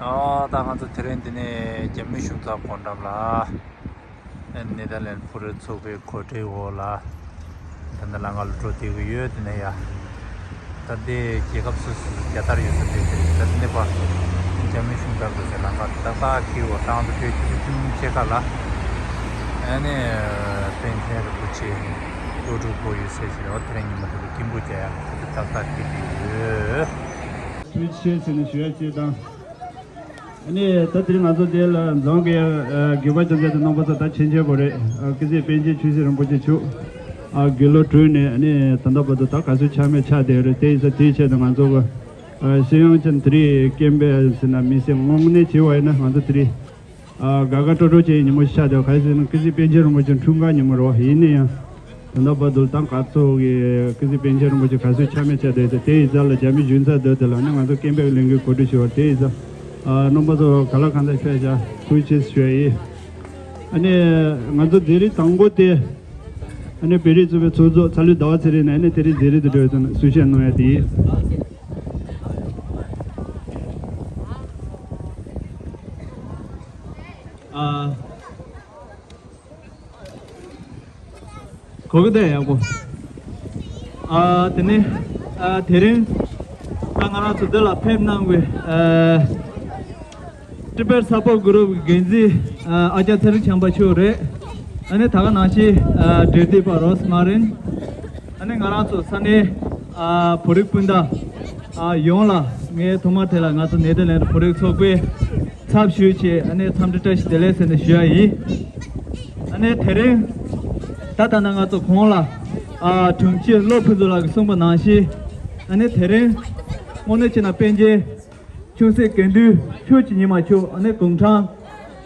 당한테 트렌드네 재미슈다 건담라 네덜란드 프로츠오베 코테오라 단달랑알 트로티고요 드네야 다데 제갑스 야타리스 데데 바 재미슈다 그세랑가 다다 키고 사운드 페이지 체크라 아네 펜테르 부치 도루 보이세시로 트레이닝 김부자야 다다 키고 스위치에서는 쉬어지다 아니 다들이 나도 제일 정게 기바전제도 넘어서 다 챙겨버려 그게 벤지 주시는 보지 아 길로 트네 아니 단답도 다 가서 참여 차대로 대해서 대체도 만족고 시용전들이 캠베스나 미세 몸네 지와이나 만들이 가가토로 제니 모샤도 가서는 그게 벤지로 뭐좀 중간님으로 이네요 단답도 땅 가서게 그게 벤지로 뭐좀 가서 참여 차대로 대해서 잠이 준사도들은 만도 캠베 링크 코드쇼 대해서 nombazo kala khanda feja switches shwei ane ngazo deri tango te ane peri zube chozo chalu dawa chire na ane teri deri de dozen sushen no yati 거기다 야고 tene terin tangana tudala pemnangwe Triple support group Genzi Ajathari Chambachure and Taganashi Dirty Paros Marin and Ngaraso Sane Puripunda Yola Me Tomatela Nato Netherlands Puriksobe Tab Shuchi and Tamtash Deles and Shai and Tere Tatanagato Kola Tumchi Lopuzula Sumbanashi and Tere Monachina Penje Chuse Kendu Chuchi Nimacho and a Kungtang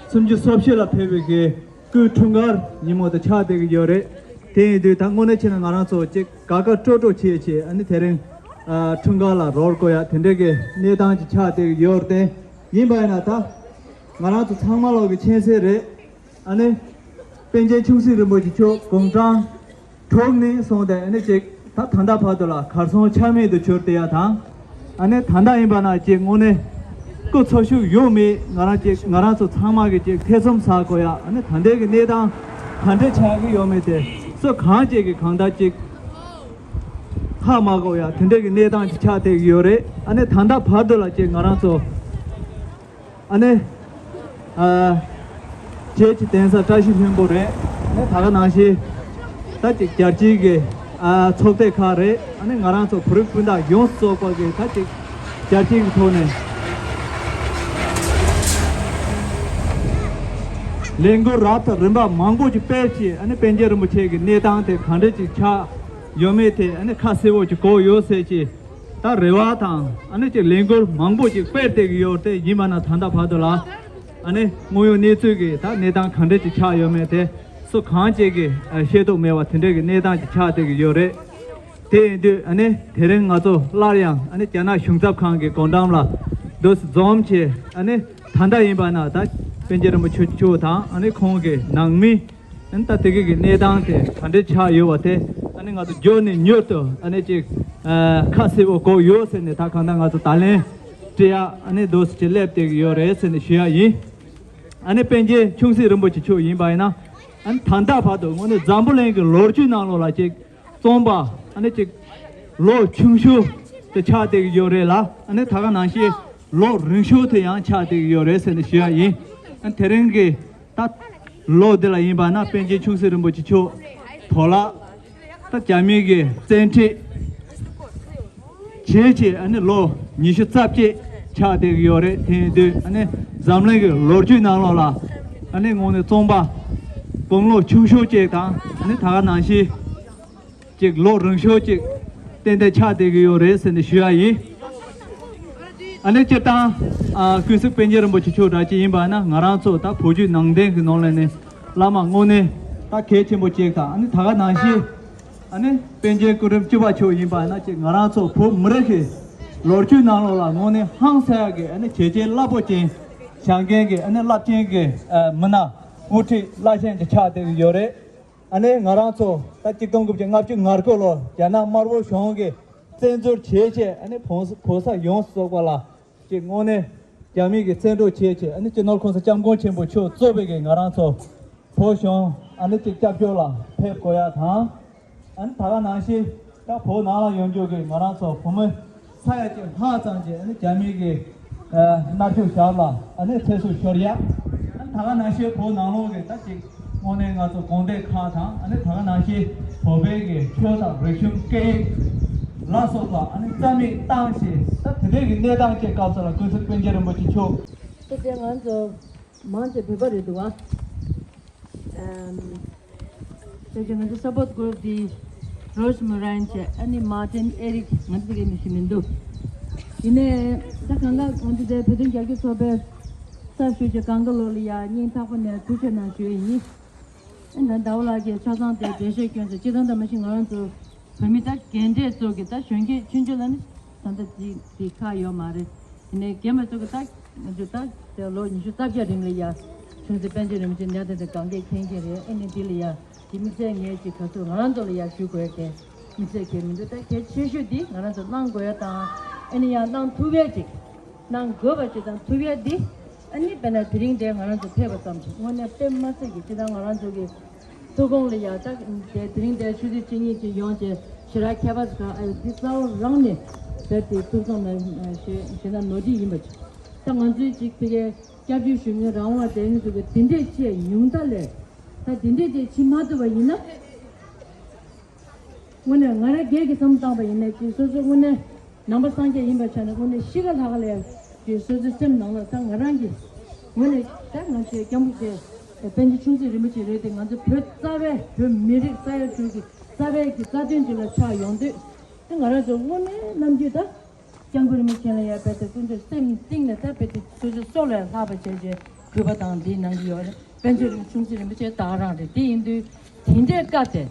Sunju Sobshila Pevige Good Tungar Nimo the Chade Yore Te do Tangonachin and Aranso Gaga Toto Cheche and the Terrain Tungala Rolkoya Tendege Nedan Chade Yorte Yimbanata Marato Tamalo Chesere and a Penje Chusi Remojicho Kungtang Togni so the energetic Tanda Padula Carson Chame the Churteata and Tanda Imbana Jingone 그 소슈 요미 나라서 참하게 태섬 사고야 아니 단대게 내당 단대 차기 요미데 서 강제게 강다직 하마고야 단대게 내당 차대 요래 아니 단다 받으라 제 나라서 아니 제치 댄서 다시 멤버래 네 다가 나시 다직 자지게 초대 카레 아니 나라서 부르군다 요소고게 다직 자지 토네 Lengo Rata Rimba Mango Pechi and a Penjer Muchegi, Nedante, Kandachi Cha, Yomete, and a Casevo Go Yosechi, Ta Revatan, and a Lengo Mango Pete Yote, Yimana Tanda Padula, and a Moyo Netugi, that Nedan Kandachi Cha Yomete, so Kanjegi, a Shadow Meva Tendegi, Nedan Cha Yore, Te do and a Terengato, Larian, and a Jana Shungzap Kangi, Gondamla, those Zomche, and a Tanda Imbana, that Penjerum Chuchuta, and a Konge, Nangmi, and Tategi Nedante, and the Chayote, and a Johnny Newton, and a Cassivo Go Yos and the Takanga to Tale, Tia, and those Chileptic Yores and the Shia, and a Penje, Chungsi Rumbuchu Yimbana, and Tanda Pado, one of Zambulang, Lorgina Logic, Somba, and a Lo Chungshu, the Chatic Yorela, and the Taganashi, Lo Ringshu, the young Chatic Yores and the Shia. And Terenge that low de la Imbana, Penji Chusirum Bochicho, Tola, that Jamige, Senti Cheche, and the low Nishutsapi, Chade Yore, and Zamling, Lorgina Lola, and then on the Tomba, Bonglo Chusho Jeta, and the Taganashi, Jig Lo Rungsho, then the Chade Yores and the Shuai. Ane cheta kusu penjerum bochicho dachi imbana ngaranso ta phoju nangde gnolene lama ngone ta keche bochekta ane thaga nashi ane penje kurum chuba cho imbana che ngaranso pho mreke lorchu nalola ngone hangsage ane cheche laboche changgenge ane lapchenge mana uthi lachen cha de yore ane ngaranso ta chikonggup ngapchu ngarkolo jana marbo shonge sensor cheche ane phosa yons sokala ngone 자미게 센도 체체 아니 저널 콘서 잠고 첨부 초 조베게 나랑서 보숑 아니 직접표라 패고야 다 아니 다가 나시 딱 보나라 연조게 나랑서 보면 사야지 하장제 아니 자미게 나표 샤라 아니 최소 쇼리야 아니 다가 나시 보나로게 딱지 오늘 가서 공대 카타 아니 다가 나시 보베게 표다 레슘 게 라소가 아니 짬이 당시 딱 되게 내 당시에 가서라 그래서 변제를 못 지켜 그때 먼저 배버리도 와 저기 먼저 서포트 그룹이 로즈머라인체 아니 마틴 에릭 만들게 미시면도 이내 딱 강가 먼저 대 부든 결국 소배 사슈제 강가로리아 닌타고네 두체나 주인이 난 다올라게 차상대 대세견서 지단다 마신 거란도 그미다 겐데 쪽에다 쉔게 춘줄라는 산다 디카요 말에 이내 게임 쪽에다 먼저 딱 로 니슈 답자림이야 춘지 벤제름 진야데 강게 켄게레 에네딜이야 김세 녜지 가서 나란돌이야 주고에게 김세 게임도 딱 개치슈디 나란도 난고야다 아니야 난 두배지 난 거버지다 두배디 아니 배나 드링데 나란도 패버담 원에 땜마스기 지당 나란도기 도공리야 딱 드링데 주디 진이 용제 시라 캐바스가 디사우 랑네 베티 투성나 시나 노디 임버지 당원지 직되게 잡주 쉬면 라와 되는 그 딘데치에 용달래 다 딘데제 치마도 있나 오늘 나라 계획이 섬다고 있네 지소소 오늘 넘버 3개 임버잖아 오늘 시간 하갈래 지소소 좀 나와 상 나랑기 오늘 딱 나시 경부제 벤지 충지 리미지 레딩 먼저 볕사베 그 미리 쌓여 주기 사베 그 사진들을 차 용데 나라서 오늘 남기다 장부름이 kell야 베트 군데 땡땡네 베트 소소 솔레 하버제제 그바당 디낭기요 벤지 충지 리미지 다라데 디인도 딘데 까데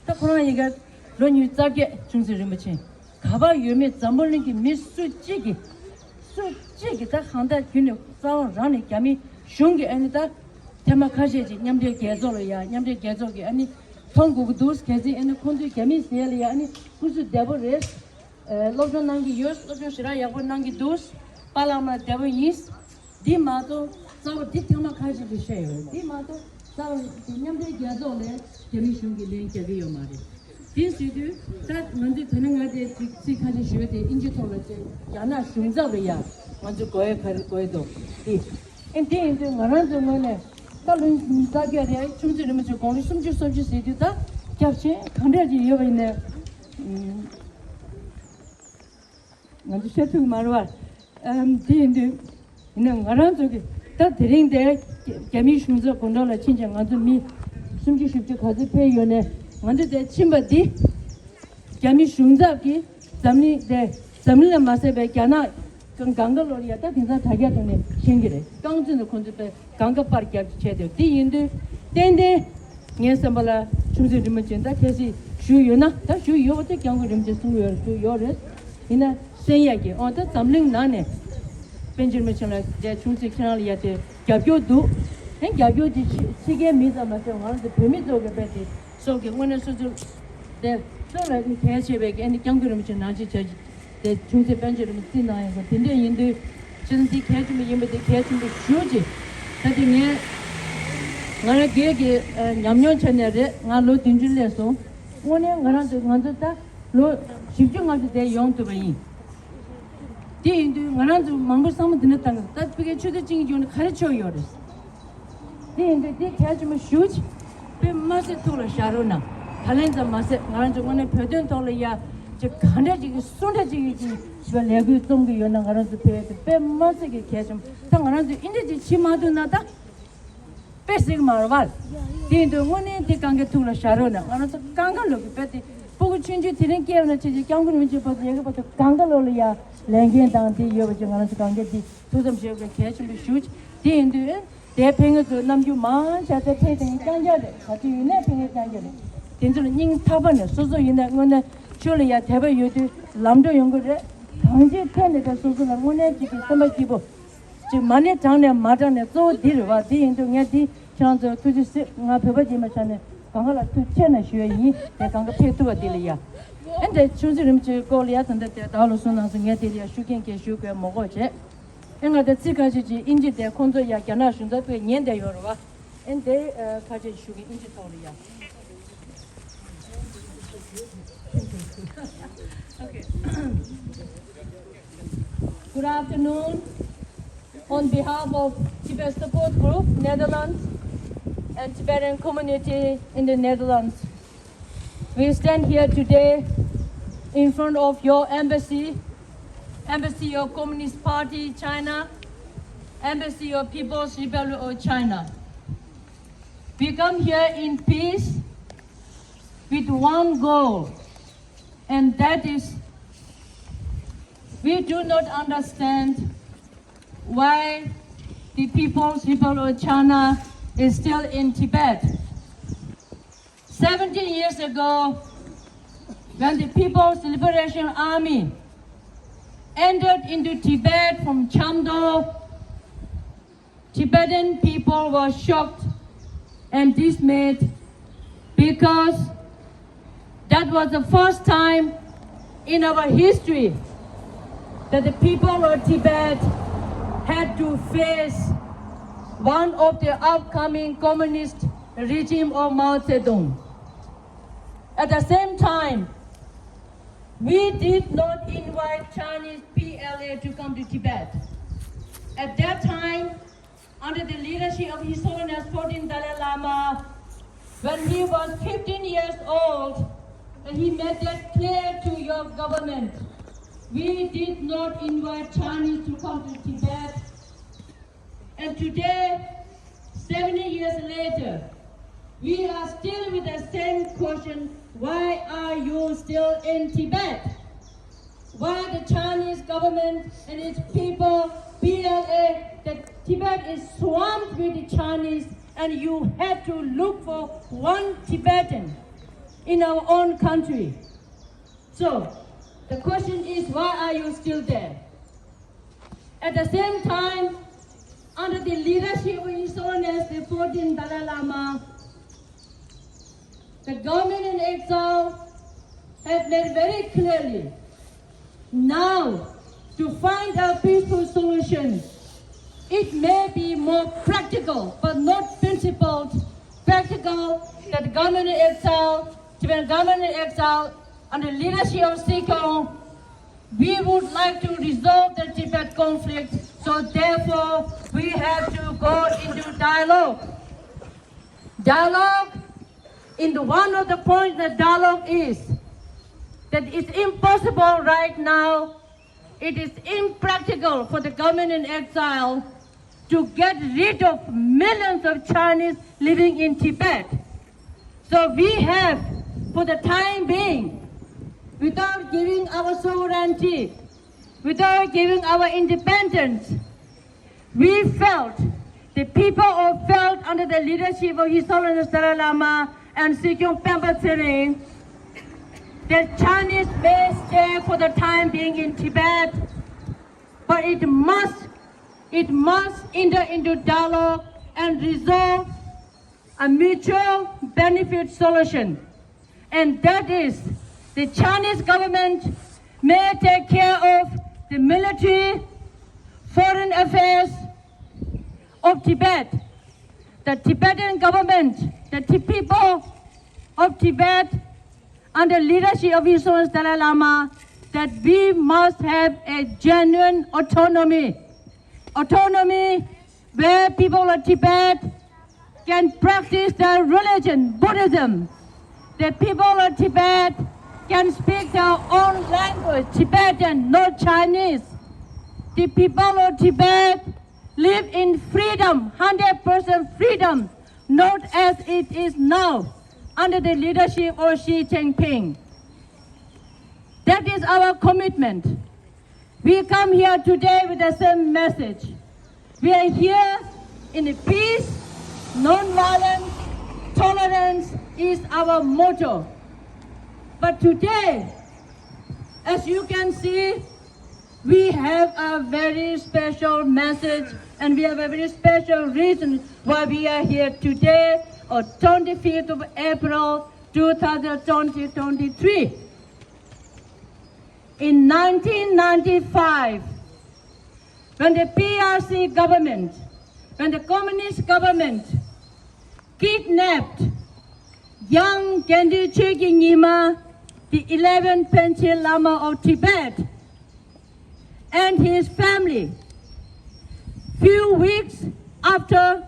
딱 그런 얘기가 런유 잡게 충지 리미지 가바 유미 잠벌링기 미수지기 수지기 다 한다 균이 싸워 라니 감이 슝게 아니다 테마카제지 냠데 계절이야 냠데 계절이 아니 통국 도스 계지 아니 콘주 감이 세리야 아니 무슨 데버레 로존난기 요스 로존시라 야고난기 도스 팔라마 데버니스 디마도 싸워 디테마카제 비셔요 디마도 싸워 냠데 계절에 감이 슝게 랭게요 말이 디스도 딱 먼저 되는가데 직직하지 쉬어데 인지 돌았지 야나 슝자베야 먼저 거에 갈 거에도 이 인데 나란 좀네 딸은 자기야 춤지르면 저 공리 숨지 세디다 겹치 간다지 여기네 먼저 셔틀 말와 디인데 이는 나란 저기 다 드링데 개미 춤저 공도라 친정 먼저 미 숨지 쉽지 가지 배요네 먼저 대 침바디 개미 춤자기 잠니 대 잠리는 맛에 배가나 강가로리야 다 진짜 자기야 돈에 생기래 강진의 콘집에 강가파르게 제대로 뒤인데 땡데 녀선발라 중지름을 진다 계시 주요나 다 주요부터 경고름 제승을 주요를 이나 생야기 어다 잠링 나네 벤지르면 전에 제 중지 캐널이야데 갑교도 행 갑교지 시계 미자마서 하는데 범위도가 배지 속에 원은 수줄 대 저는 계시백에 아니 경고름 전 나지 저 대 중세 벤지르면 지나야 거 근데 인도 진지 개주면 임베데 개주면 쉬어지 다딩에 나라 계게 냠년 천내에 나로 딘줄래서 오늘 나라도 간다 로 집중하지 대 용도베이 디인도 나라도 망고 삼은 드는다 다 그게 추대징이 좀 가르쳐요 그랬어 디인도 디 개주면 쉬어지 배 맛에 돌아 샤로나 달렌자 맛에 나라도 오늘 표현 돌아야 저 간다지기 손다지기 저 내고 동기 연랑 가라서 배 맛에 개좀 당하는데 인제 치마도 나다 베식 말발 디도 오늘 디 강게 통라 샤로나 가라서 강가로 배디 보고 춘지 드는 게는 지지 경구는 지 봐도 얘가 봐도 강가로야 랭겐 당디 여버지 가라서 강게디 도점지역에 개좀 슈지 디인도 대평에서 남주 만자대 태생 강자들 같이 내 평에 강자들 진짜로 닝 타번에 소소 있는 거는 줄이야 대배 요도 남도 연구를 강제 편에가 소소가 원해 지금 선배 기부 지금 많이 장내 마장내 또 뒤로와 뒤인도 녀디 chanzo tuju se nga pheba ji ma chane kanga la tu chene shue yi de kanga phe tu de liya ende chunzi rim che ko liya tan de da lo sun na nge de liya shu ken ke shu ke mo go che Enga de tsika ji inji de konzo ya gyana shunza pe nyen de yorwa. En de kaje shugi inji tori ya. Okay. Good afternoon. On behalf of Tibet Support Group, Netherlands, and Tibetan community in the Netherlands, we stand here today in front of your embassy of Communist Party China, Embassy of People's Republic of China. We come here in peace with one goal, and that is we do not understand why the People's Republic of China is still in Tibet. 17 years ago, when the People's Liberation Army entered into Tibet from Chamdo, Tibetan people were shocked and dismayed because that was the first time in our history that the people of Tibet had to face one of the upcoming communist regime of Mao Zedong. At the same time, we did not invite Chinese PLA to come to Tibet. At that time, under the leadership of His Holiness 14th Dalai Lama, when he was 15 years old, and he made that clear to your government, we did not invite Chinese to come to Tibet. And today, 70 years later, we are still with the same question: why are you still in Tibet? Why the Chinese government and its people, PLA, that Tibet is swamped with the Chinese and you had to look for one Tibetan in our own country. So, the question is, why are you still there? At the same time, under the leadership of His Holiness the 14th Dalai Lama, the government in exile have made very clearly, now to find a peaceful solution, it may be more practical but not principled. Practical that the government in exile, Tibetan government in exile, under the leadership of Sikong, we would like to resolve the Tibet conflict, so therefore we have to go into dialogue. Dialogue, in one of the points that dialogue is, that it's impossible right now, it is impractical for the government in exile to get rid of millions of Chinese living in Tibet. So we have, for the time being, without giving our sovereignty, without giving our independence, we felt, the people felt under the leadership of His Holiness Dalai Lama and Sikong Pemba Tsering, that Chinese may stay for the time being in Tibet, but it must enter into dialogue and resolve a mutual benefit solution. And that is, the Chinese government may take care of the military, foreign affairs of Tibet. The Tibetan government, the people of Tibet, under leadership of His Holiness Dalai Lama, that we must have a genuine autonomy. Autonomy where people of Tibet can practice their religion, Buddhism. The people of Tibet can speak their own language, Tibetan, not Chinese. The people of Tibet live in freedom, 100% freedom, not as it is now, under the leadership of Xi Jinping. That is our commitment. We come here today with the same message. We are here in peace, non-violence, tolerance is our motto. But today, as you can see, we have a very special message and we have a very special reason why we are here today on 25th of April 2023. In 1995, when the PRC government, when the communist government kidnapped young Gendu Chögyal Nyima, the 11th Panchen Lama of Tibet, and his family. Few weeks after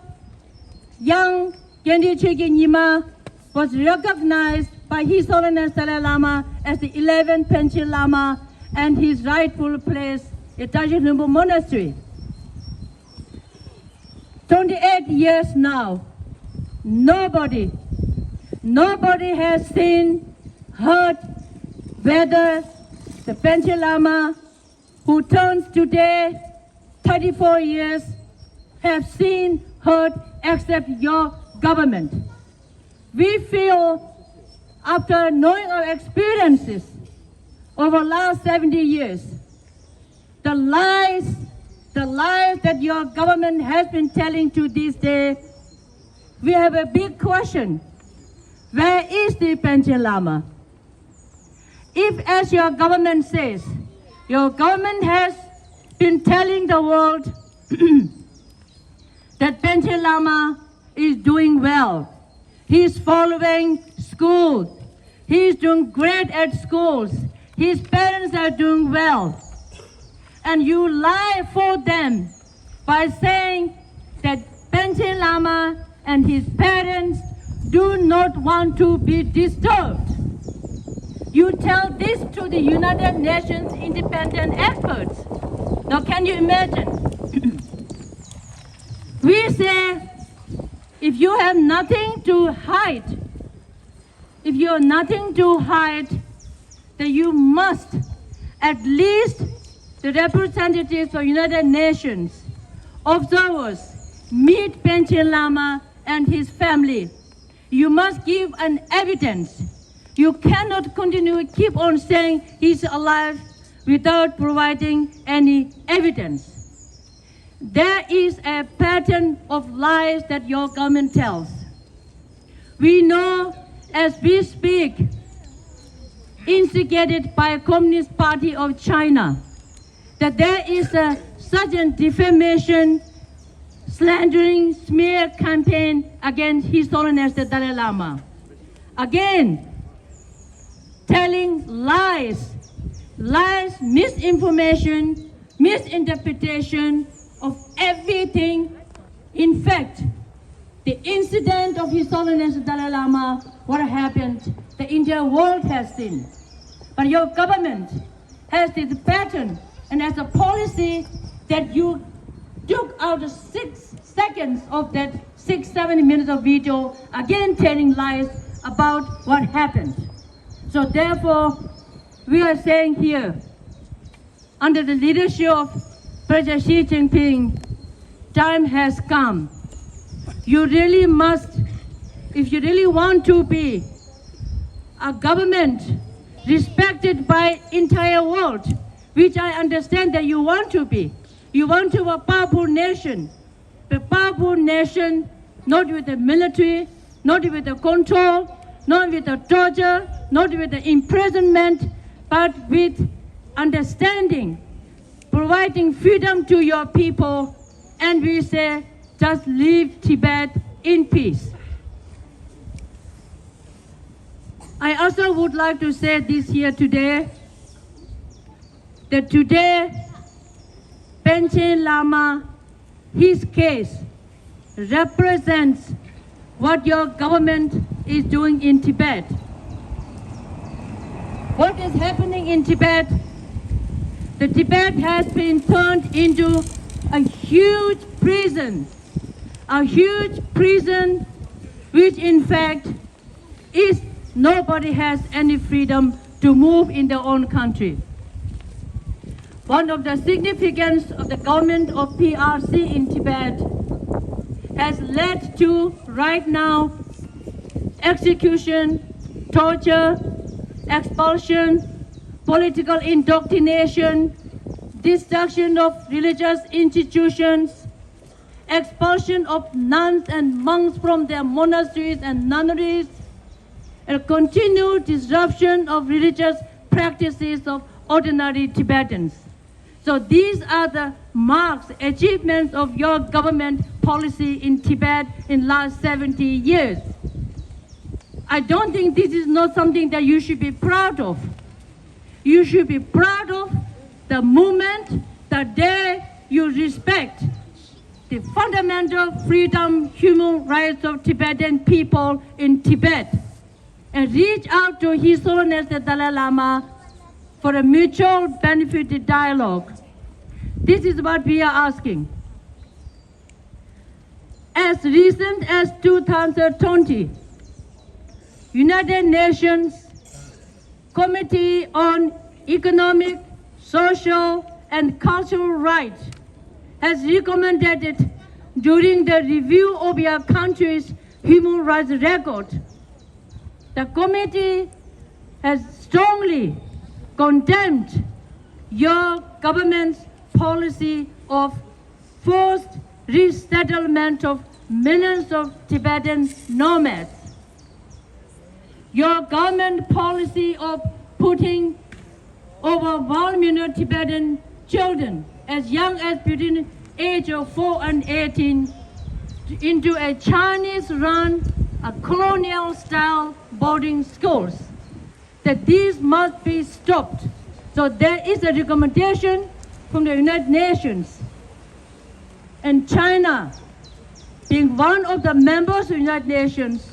young Gendu Chögyal Nyima was recognized by His Holiness Dalai Lama as the 11th Panchen Lama and his rightful place at Tajik Lumbu Monastery. 28 years now, nobody has seen, heard whether the Panchen Lama, who turns today 34 years, have seen, heard, except your government. We feel, after knowing our experiences over the last 70 years, the lies that your government has been telling to this day, we have a big question. Where is the Panchen Lama? If, as your government says, your government has been telling the world that Panchen Lama is doing well, he's following school, he's doing great at schools, his parents are doing well, and you lie for them by saying that Panchen Lama and his parents do not want to be disturbed. You tell this to the United Nations independent experts. Now can you imagine? We say, if you have nothing to hide, if you have nothing to hide, then you must, at least the representatives of United Nations, observers, meet Panchen Lama and his family. You must give an evidence. You cannot continue to keep on saying he's alive without providing any evidence. There is a pattern of lies that your government tells. We know as we speak, instigated by the Communist Party of China, that there is such a defamation, slandering, smear campaign against His Holiness the Dalai Lama. Again, telling lies, misinformation, misinterpretation of everything. In fact, the incident of His Holiness the Dalai Lama, what happened, the entire world has seen. But your government has this pattern and has a policy that you took out 6 seconds of that 6-7 minutes of video, again telling lies about what happened. So therefore, we are saying here, under the leadership of President Xi Jinping, time has come. You really must, if you really want to be a government respected by entire world, which I understand that you want to be. You want to be a powerful nation. A powerful nation, not with the military, not with the control, not with the torture, not with the imprisonment, but with understanding, providing freedom to your people, and we say, just leave Tibet in peace. I also would like to say this here today, that today, Panchen Lama, his case represents what your government is doing in Tibet. What is happening in Tibet? The Tibet has been turned into a huge prison which in fact is nobody has any freedom to move in their own country. One of the significance of the government of PRC in Tibet has led to, right now, execution, torture, expulsion, political indoctrination, destruction of religious institutions, expulsion of nuns and monks from their monasteries and nunneries, and continued disruption of religious practices of ordinary Tibetans. So these are the marks achievements of your government policy in Tibet in last 70 years. I don't think this is not something that you should be proud of. You should be proud of the moment, the day you respect the fundamental freedom, human rights of Tibetan people in Tibet, and reach out to His Holiness the Dalai Lama for a mutual benefit dialogue. This is what we are asking. As recent as 2020, United Nations Committee on Economic, Social, and Cultural Rights has recommended it during the review of your country's human rights record. The committee has strongly condemned your government's policy of forced resettlement of millions of Tibetan nomads. Your government policy of putting over 1 million Tibetan children as young as between age of 4 and 18 into a Chinese-run, colonial-style boarding schools, that these must be stopped. So there is a recommendation from the United Nations. And China, being one of the members of the United Nations,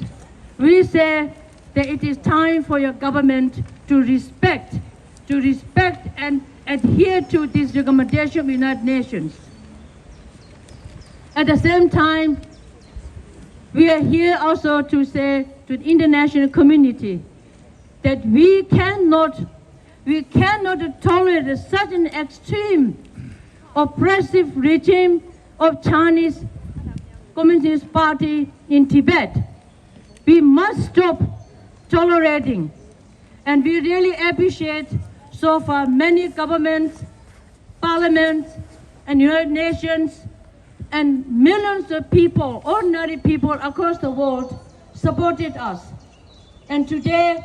we say that it is time for your government to respect and adhere to this recommendation of the United Nations. At the same time, we are here also to say to the international community that we cannot tolerate such an extreme, oppressive regime of Chinese Communist Party in Tibet. We must stop tolerating, and we really appreciate so far many governments, parliaments, and United Nations, and millions of people, ordinary people across the world, supported us. And today,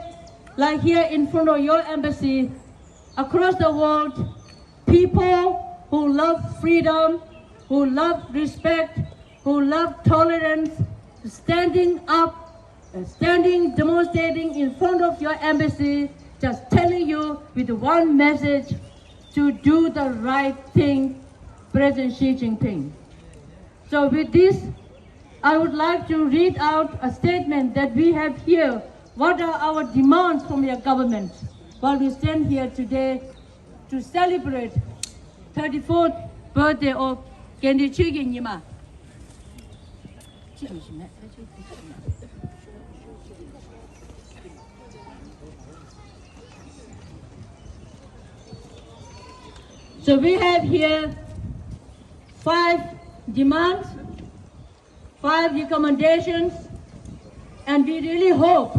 like here in front of your embassy, across the world, people who love freedom, who love respect, who love tolerance, standing up, demonstrating in front of your embassy, just telling you with one message, to do the right thing, President Xi Jinping. So with this, I would like to read out a statement that we have here. What are our demands from your government while we stand here today to celebrate 34th birthday of Genri Chögyeng Nyima. So we have here 5 demands, 5 recommendations, and we really hope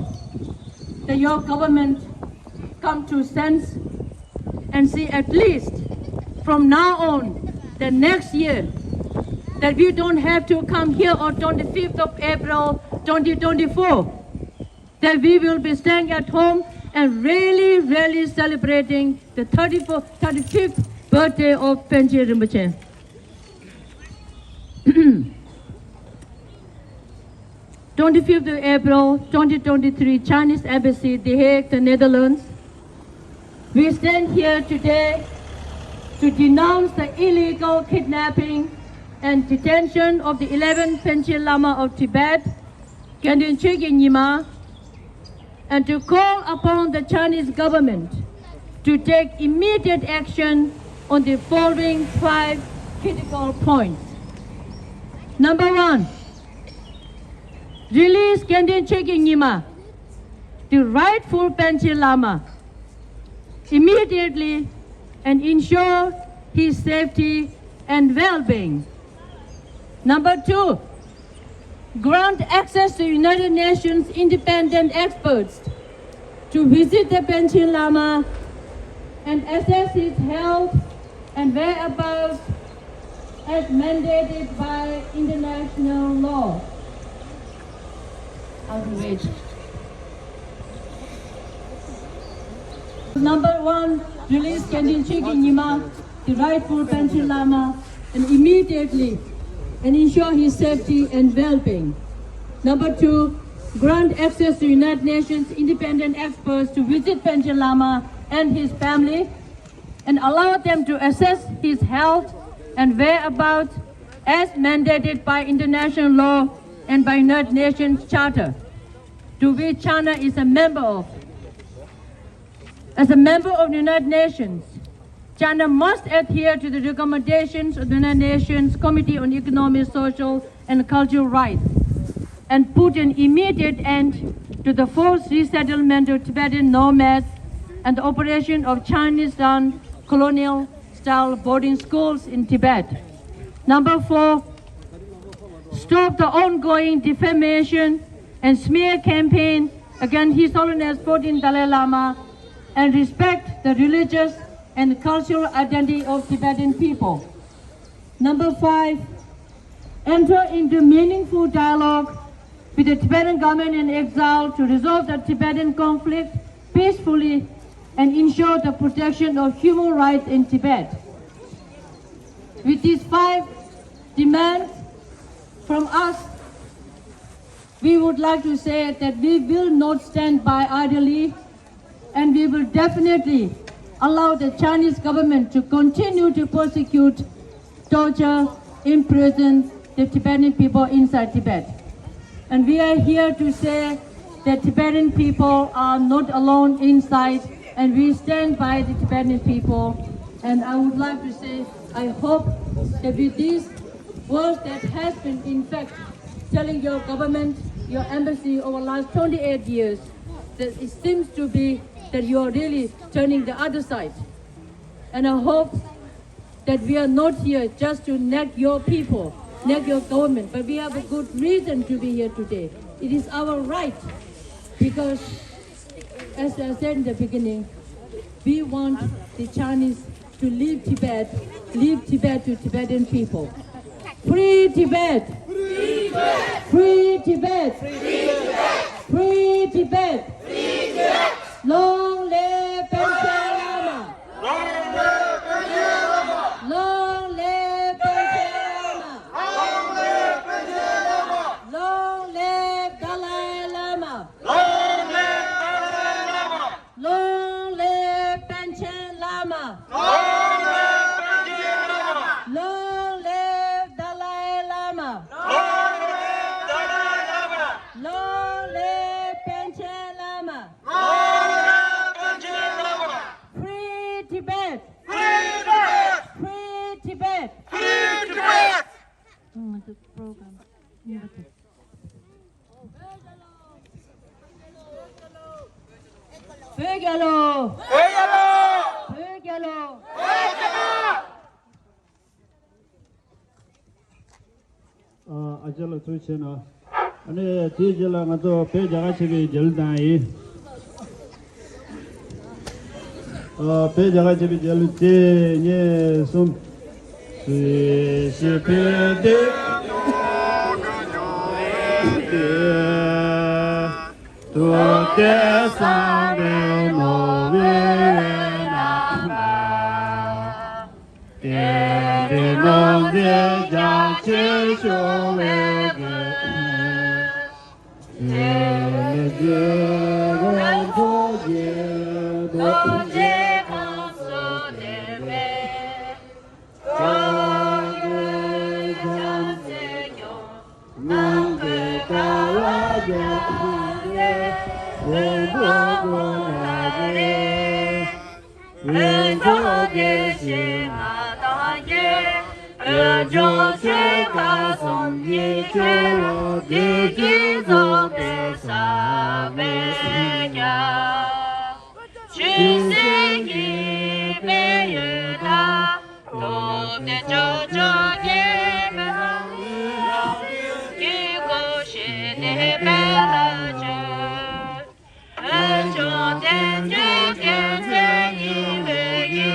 that your government come to sense and see at least from now on, the next year, that we don't have to come here on 25th of April 2024, that we will be staying at home and really celebrating the 35th birthday of Panchen Rinpoche. 25th of April 2023, Chinese Embassy, The Hague, the Netherlands. We stand here today to denounce the illegal kidnapping and detention of the 11th Panchen Lama of Tibet, Genri Chögyeng Nyima, and to call upon the Chinese government to take immediate action on the following 5 critical points. Number 1, release Genri Chögyeng Nyima, the rightful Panchen Lama, immediately and ensure his safety and well-being. Number 2, grant access to United Nations independent experts to visit the Panchen Lama and assess his health and whereabouts as mandated by international law. Number 1, release Genri Chögyeng Nyima, the rightful Panchen Lama, and immediately and ensure his safety and well-being. Number 2, grant access to United Nations independent experts to visit Panchen Lama and his family and allow them to assess his health and whereabouts as mandated by international law and by United Nations Charter, to which China is a member of. As a member of the United Nations, China must adhere to the recommendations of the United Nations Committee on Economic, Social, and Cultural Rights and put an immediate end to the forced resettlement of Tibetan nomads and the operation of Chinese-run colonial-style boarding schools in Tibet. Number 4, stop the ongoing defamation and smear campaign against His Holiness 14th Dalai Lama and respect the religious and cultural identity of Tibetan people. Number 5, enter into meaningful dialogue with the Tibetan government in exile to resolve the Tibetan conflict peacefully and ensure the protection of human rights in Tibet. With these 5 demands from us, we would like to say that we will not stand by idly, and we will definitely allow the Chinese government to continue to persecute, torture, imprison the Tibetan people inside Tibet. And we are here to say that Tibetan people are not alone inside, and we stand by the Tibetan people. And I would like to say, I hope that with these words that has been in fact telling your government, your embassy over the last 28 years, that it seems to be that you are really turning the other side. And I hope that we are not here just to nag your people, nag your government, but we have a good reason to be here today. It is our right, because as I said in the beginning, we want the Chinese to leave Tibet to Tibetan people. Free Tibet! Free Tibet! Free Tibet! Free Tibet! Free Tibet! Long live Panchen Lama! Long live Panchen Lama! Long live Panchen Lama! Long live Panchen Lama! Long live Dalai Lama! Long live Dalai Lama! Long live Panchen Lama! Long live Panchen Lama! Long live Dalai Lama! Long live Dalai Lama! Long live Panchen Lama! Long live Panchen Lama! Free Tibet! Free Tibet! Free Tibet! Free Tibet! The program. Begalo! Begalo! Begalo! Ajala tuchena ane tijela ngato pe jaga chebe jeldai pe jaga chebe jelte nye sum se pe de to te sangue no verena de non de ja che sho ve de ro do je do je ka so de ve cha de jan se yo nang de ka wa ja Ren jo ge shi na da ye, ren jo che ka song ye che, di ji zo de sa me ya. Chi se ki me ye da, do de jo jo ye me ha ye, ki go shi de me la je. Cho đến trước kiến sẽ nhìn về you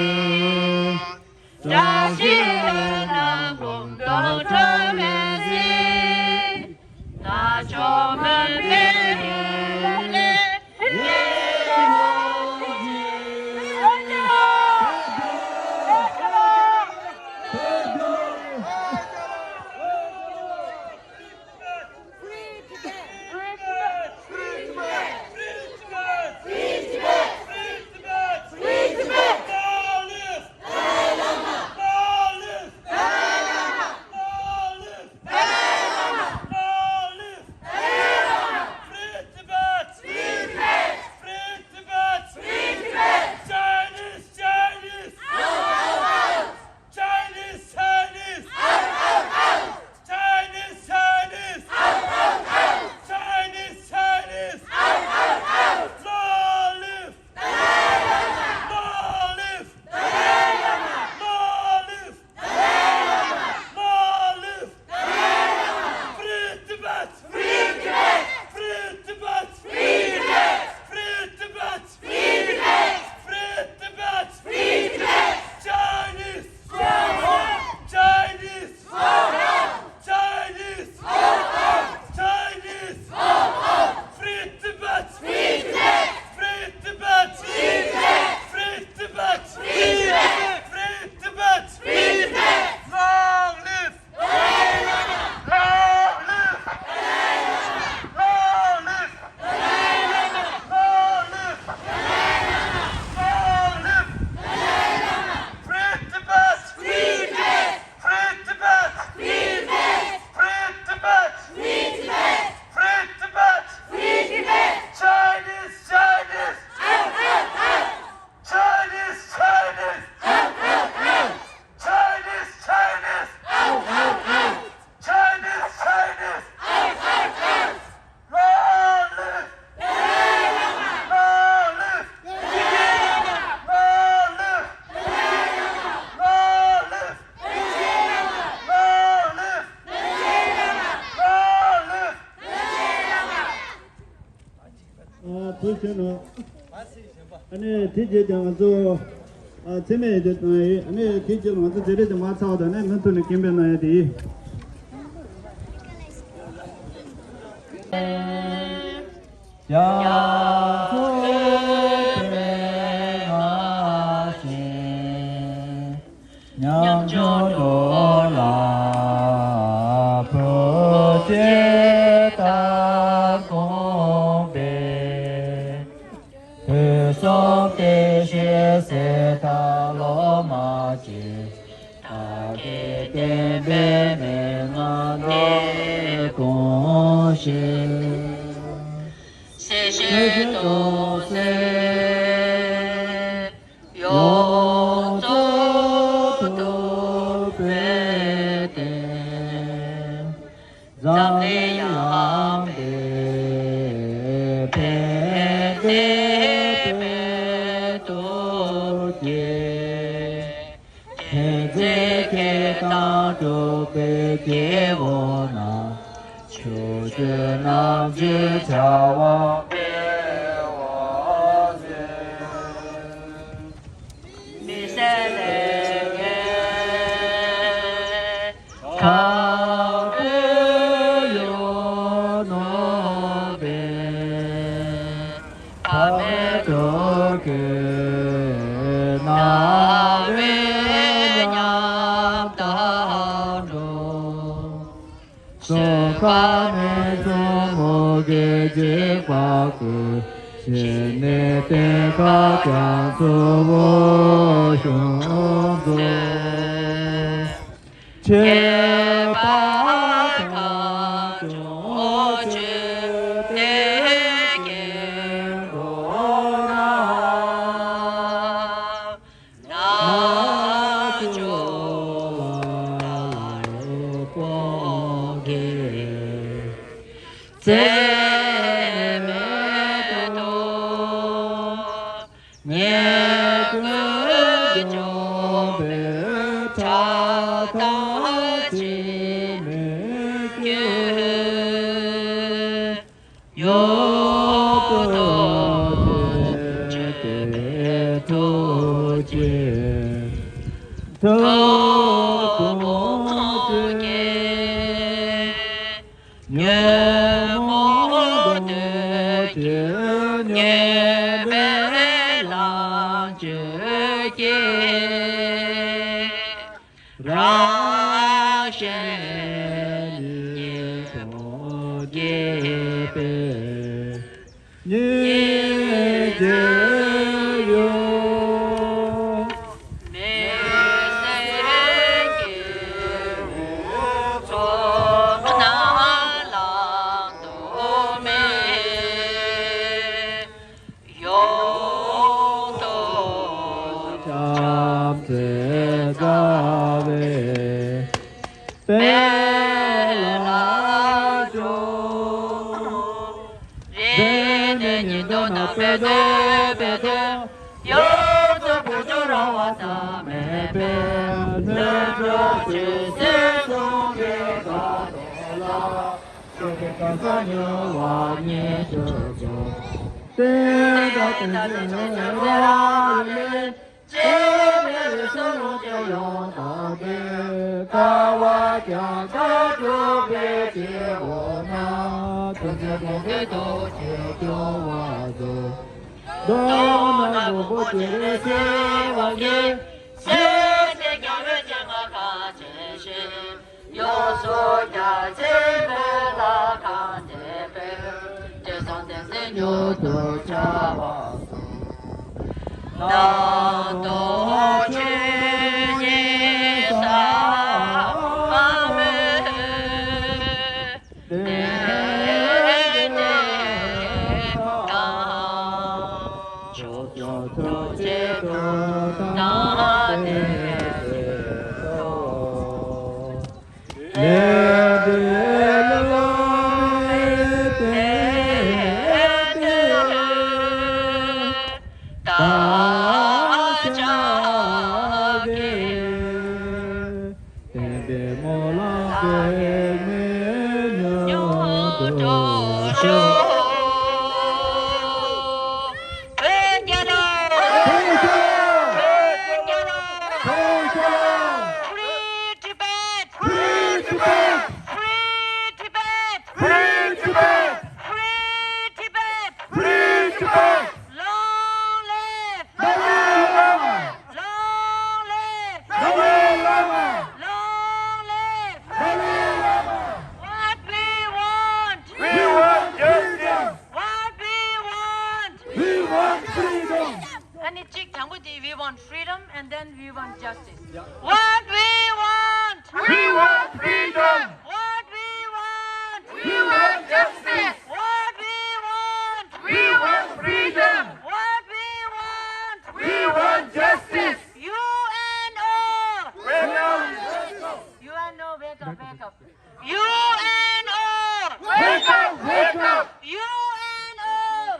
Cha chỉ là cùng cầu cho mẹ gì Ta cho mẹ mẹ 저는 아니 뒤에 장소 제메 됐나요? 아니 뒤에 장소 저래도 맞아도네 men토는 김변나야 돼. 양조로라 부제다 공배 그속대시세다 로마지 다게 대배맹안대 공시 세세도세 요조도베데 잠레야베 베데베도게 해제케다도베게워나 주주남지자와 소간의 소목의 제과그 신의 때가 장수보 흉도 제바가 조주 내게 도나 나주 제메도 예그조베 차다지메게 요도제도제 더도제 Tibet! Free Tibet! Free Tibet! Free Tibet! Free Tibet! Long live Dalai Lama! Long live Dalai Lama! Long live Dalai Lama! What we want! We want justice! What we want! We want freedom! And it's we want freedom and then we want justice. What we want! We want freedom! What we want! We want justice! What we want! We want freedom! What we want! We want justice! UNO! Wake up! UNO, wake up, wake up! UNO! Wake up, wake up! UNO!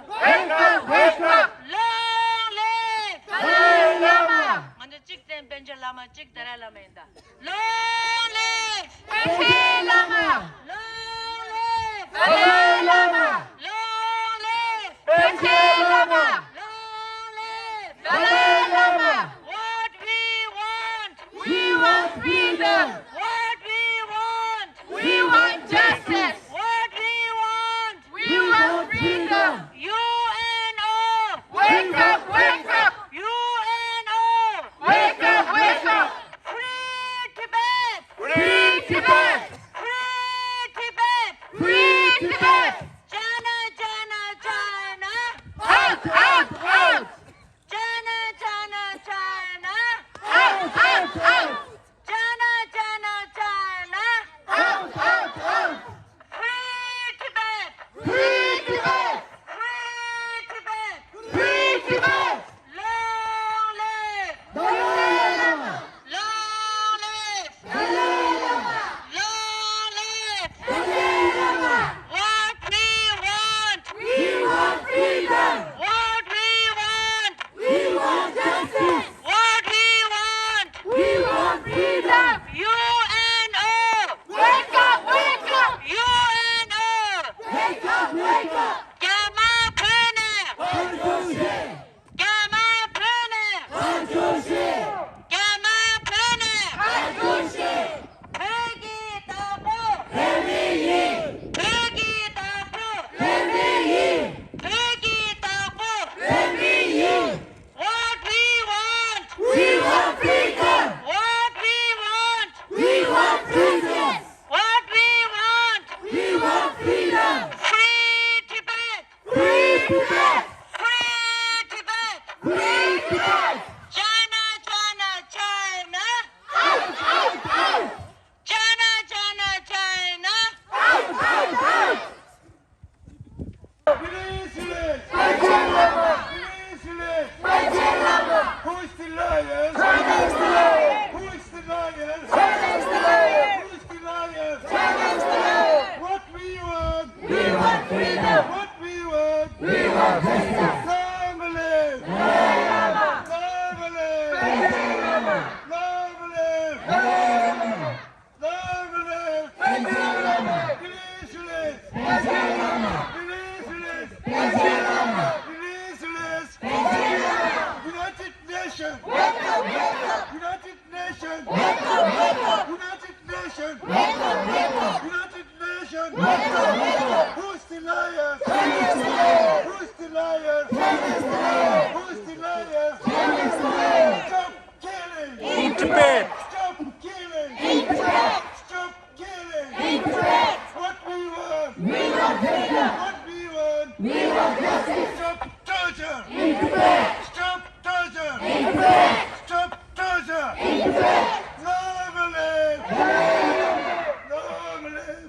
Wake up, wake up! Long live Dalai Lama! 먼저 찍된 벤저 라마 찍 달라이 라마인다. Long live Dalai Lama! Long live Dalai Lama! Long live Dalai Lama! Long live Dalai Lama! What we want! We want freedom! What we want! We want justice! What we want! We want freedom! UNO! Wake up! Wake up! UNO! Wake up! Wake up! Free Tibet! Free Tibet! Free Tibet! Free Tibet! China! China! China! Out! Out! Out! China! China! China! Out! Out! Out! China! China! China! Out! Out! Out! Free Tibet! Free Tibet! Free Tibet! Free Tibet! Long live Dalai Lama! Long live Dalai Lama! Long live Dalai Lama! What we want! We want freedom! What we want! We want justice! What we want! We want freedom! UNO! Wake up! Wake up! UNO! Wake up! Wake up! Gamma Pune! Gamma Pune! Gamma Pune! Peggy Tapo! Peggy Tapo! Peggy Tapo! What we want! We want freedom! What we want! We want freedom! What we want! We want freedom! Free Tibet! Free Tibet! Free Tibet! Free Tibet! China! China! China! Out! Out! Out! China! China! China! Out! Out! Out! Peninsulas! Peninsulas! Who's the lion? China's the lion! Who's the lion? China's the lion! Who's the lion? China's the lion! What we want? We want freedom! What we want? We want freedom! Long live! Dalai Lama! Long live! Dalai Lama! Long live! Dalai Lama! Long live! Dalai Lama! Peninsulas! Dalai Lama! Peninsulas! Dalai Lama! Peninsulas! Dalai Lama! United Nations! Wake up! Wake up! United Nations! Wake up! Wake up! United Nations! Wake up! Wake up! United Nations! Wake up! Wake up! Who's the liar? China's the liar! Who's the liar? China's the liar! Who's the liar? China's the liar! Stop killing! In Tibet! Stop killing! In Tibet! Stop killing! In Tibet! What we want? We want freedom! What we want? We want justice! Stop torture! In Tibet! Stop torture! In Tibet! Stop torture! In Tibet! Long live! Long live!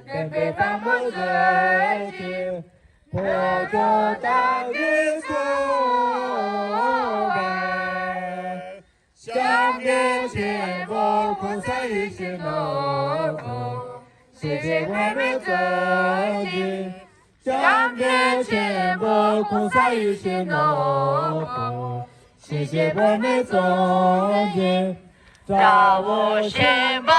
北北大漠最近，破旧大地苏北，想念前方空山一些浓厚，世界还没走近，想念前方空山一些浓厚，世界还没走近，让我先把